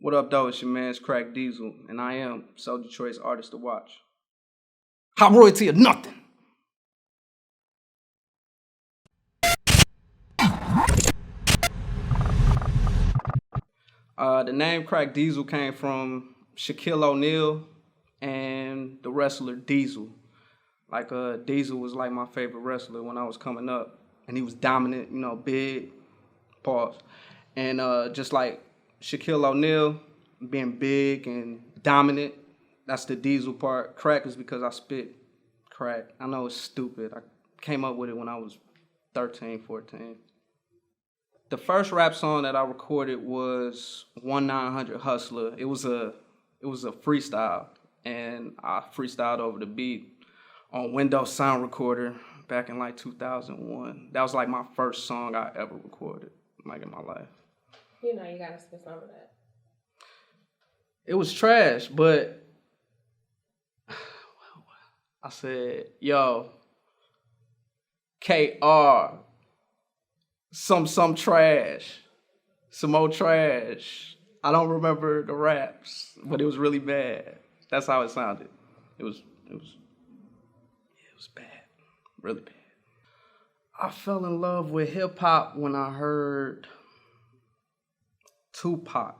What up, though? It's your man's Krack Diesel, and I am SooDetroit's artist to watch. High royalty or nothing. The name Krack Diesel came from Shaquille O'Neal and the wrestler Diesel. Diesel was like my favorite wrestler when I was coming up, and he was dominant, big, pause. And just like Shaquille O'Neal being big and dominant, that's the Diesel part. Krack is because I spit crack. I know it's stupid. I came up with it when I was 13, 14. The first rap song that I recorded was 1900 Hustler. It was a freestyle, and I freestyled over the beat on Windows Sound Recorder back in like 2001. That was like my first song I ever recorded, like in my life. You know, you gotta spit some of that. It was trash, but I said, yo, KR, some trash, some more trash. I don't remember the raps, but it was really bad. That's how it sounded. It was bad, really bad. I fell in love with hip hop when I heard Tupac.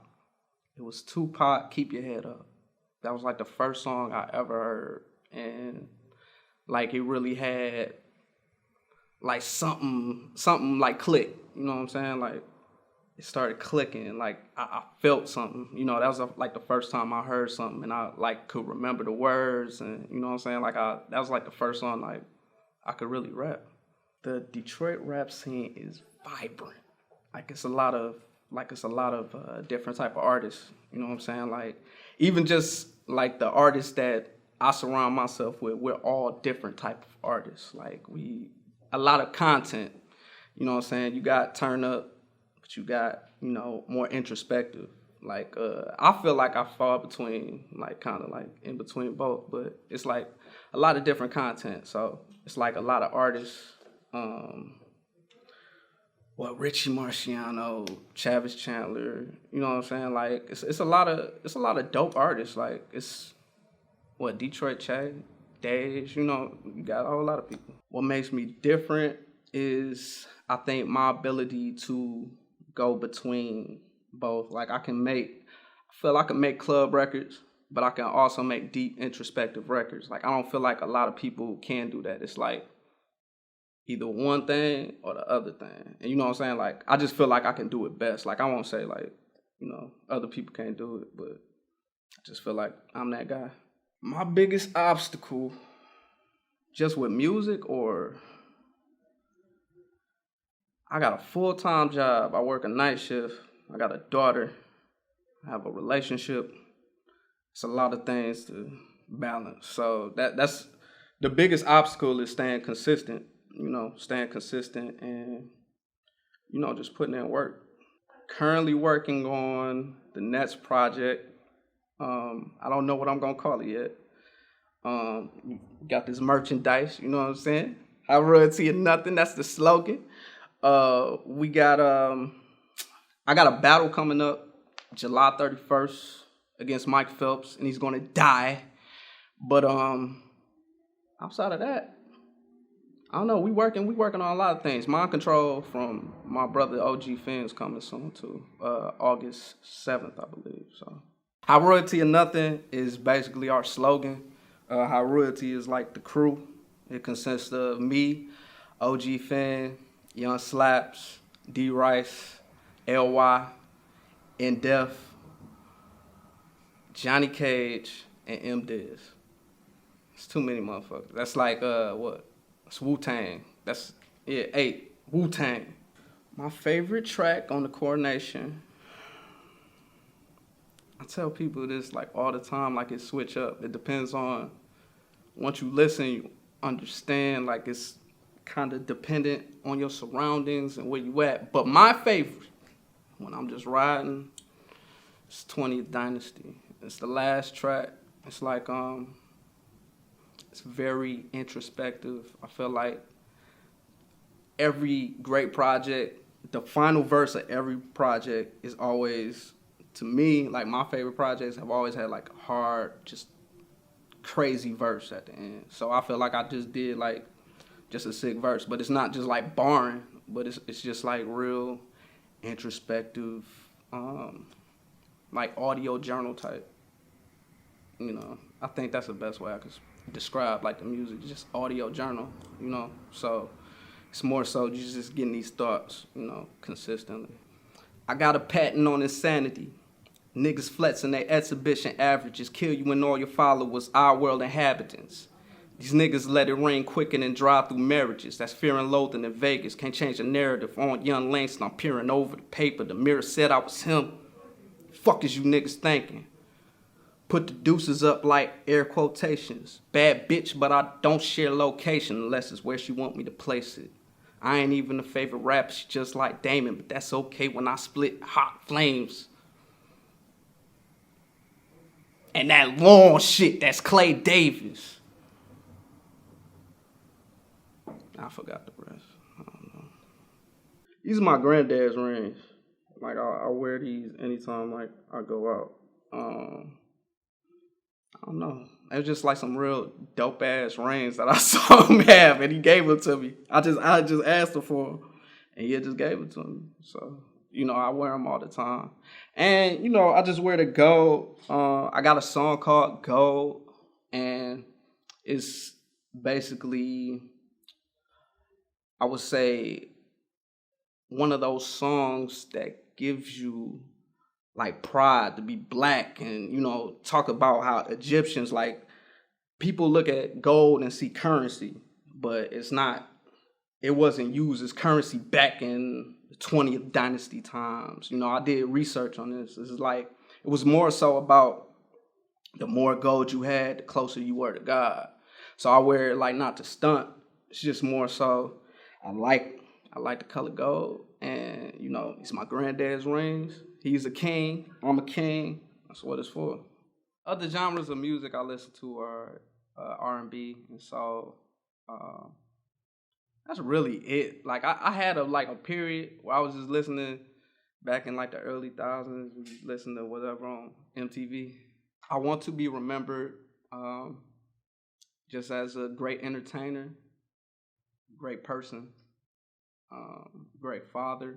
It was Tupac, Keep Your Head Up. That was like the first song I ever heard. And like it really had like something like click. You know what I'm saying? Like it started clicking. Like I felt something. That was like the first time I heard something and I like could remember the words, and you know what I'm saying? Like that was like the first song like I could really rap. The Detroit rap scene is vibrant. It's a lot of different type of artists. You know what I'm saying? Like even just like the artists that I surround myself with, we're all different type of artists. Like a lot of content. You know what I'm saying? You got turn up, but you got, more introspective. I feel like I fall between, kind of in between both, but it's like a lot of different content. So it's like a lot of artists, Richie Marciano, Chavis Chandler, you know what I'm saying? Like it's a lot of dope artists. Like it's Detroit Chad, Dage, you got a whole lot of people. What makes me different is I think my ability to go between both. Like I feel I can make club records, but I can also make deep introspective records. Like I don't feel like a lot of people can do that. It's like either one thing or the other thing. And you know what I'm saying? Like I just feel like I can do it best. Like I won't say other people can't do it, but I just feel like I'm that guy. My biggest obstacle just with music, or I got a full-time job. I work a night shift. I got a daughter. I have a relationship. It's a lot of things to balance. So that's the biggest obstacle is staying consistent. Staying consistent and, just putting in work. Currently working on the next project. I don't know what I'm going to call it yet. Got this merchandise, you know what I'm saying? High royalty or nothing, that's the slogan. I got a battle coming up July 31st against Mike Phelps, and he's going to die. But outside of that, I don't know. We working on a lot of things. Mind Control from my brother OG Finn's coming soon too. August 7th, I believe. So, High Royalty or Nothing is basically our slogan. High Royalty is like the crew. It consists of me, OG Finn, Young Slaps, D Rice, LY, In Def, Johnny Cage, and M Diz. It's too many motherfuckers. That's like what? It's Wu-Tang. That's 8. Wu-Tang. My favorite track on the Coronation. I tell people this all the time, it switch up. It depends on, once you listen, you understand, it's kind of dependent on your surroundings and where you at. But my favorite, when I'm just riding, it's 20th Dynasty. It's the last track. It's it's very introspective. I feel like every great project, the final verse of every project is always to me, like my favorite projects have always had like a hard, just crazy verse at the end. So I feel like I just did like just a sick verse, but it's not just like boring, but it's just like real introspective, like audio journal type. I think that's the best way I could describe like the music, just audio journal. So it's more so just getting these thoughts, consistently. I got a patent on insanity. Niggas flexing their exhibition averages, kill you and all your followers, our world inhabitants. These niggas let it rain quicker than drive-through marriages. That's fear and loathing in Vegas. Can't change the narrative on young Langston. I'm peering over the paper. The mirror said I was him. Fuck is you niggas thinking? Put the deuces up like air quotations. Bad bitch, but I don't share location unless it's where she want me to place it. I ain't even a favorite rapper, she just like Damon, but that's okay when I split hot flames. And that long shit, that's Clay Davis. I forgot the rest. I don't know. These are my granddad's rings. Like I wear these anytime like I go out. I don't know. It was just like some real dope ass rings that I saw him have, and he gave them to me. I just asked him for them, and he just gave it to me. So I wear them all the time, and I just wear the gold. I got a song called Gold, and it's basically, I would say, one of those songs that gives you like pride to be black, and talk about how Egyptians, like, people look at gold and see currency, but it wasn't used as currency back in the 20th dynasty times. I did research on this. This is like, it was more so about the more gold you had, the closer you were to God. So I wear it like not to stunt. It's just more so I like the color gold, and it's my granddad's rings. He's a king. I'm a king. That's what it's for. Other genres of music I listen to are R&B and soul. That's really it. Like I had a period where I was just listening back in like the early thousands, listening to whatever on MTV. I want to be remembered just as a great entertainer, great person, great father.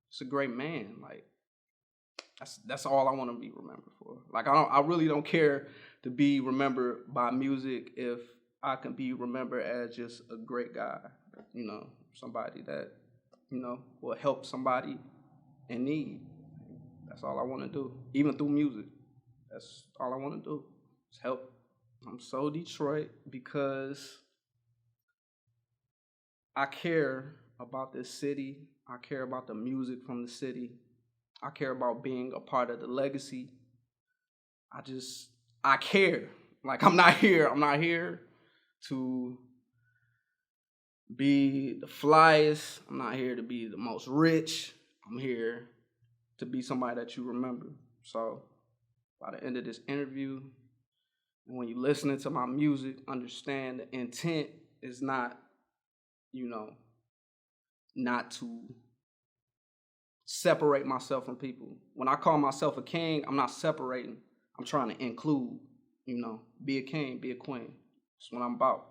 Just a great man. Like that's all I want to be remembered for. Like I really don't care to be remembered by music if I can be remembered as just a great guy. Somebody that will help somebody in need. That's all I want to do. Even through music. That's all I want to do. Is help. I'm so Detroit because I care about this city. I care about the music from the city. I care about being a part of the legacy. I care. Like I'm not here to be the flyest. I'm not here to be the most rich. I'm here to be somebody that you remember. So by the end of this interview, and when you're listening to my music, understand the intent is not, not to separate myself from people. When I call myself a king, I'm not separating. I'm trying to include, be a king, be a queen. That's what I'm about.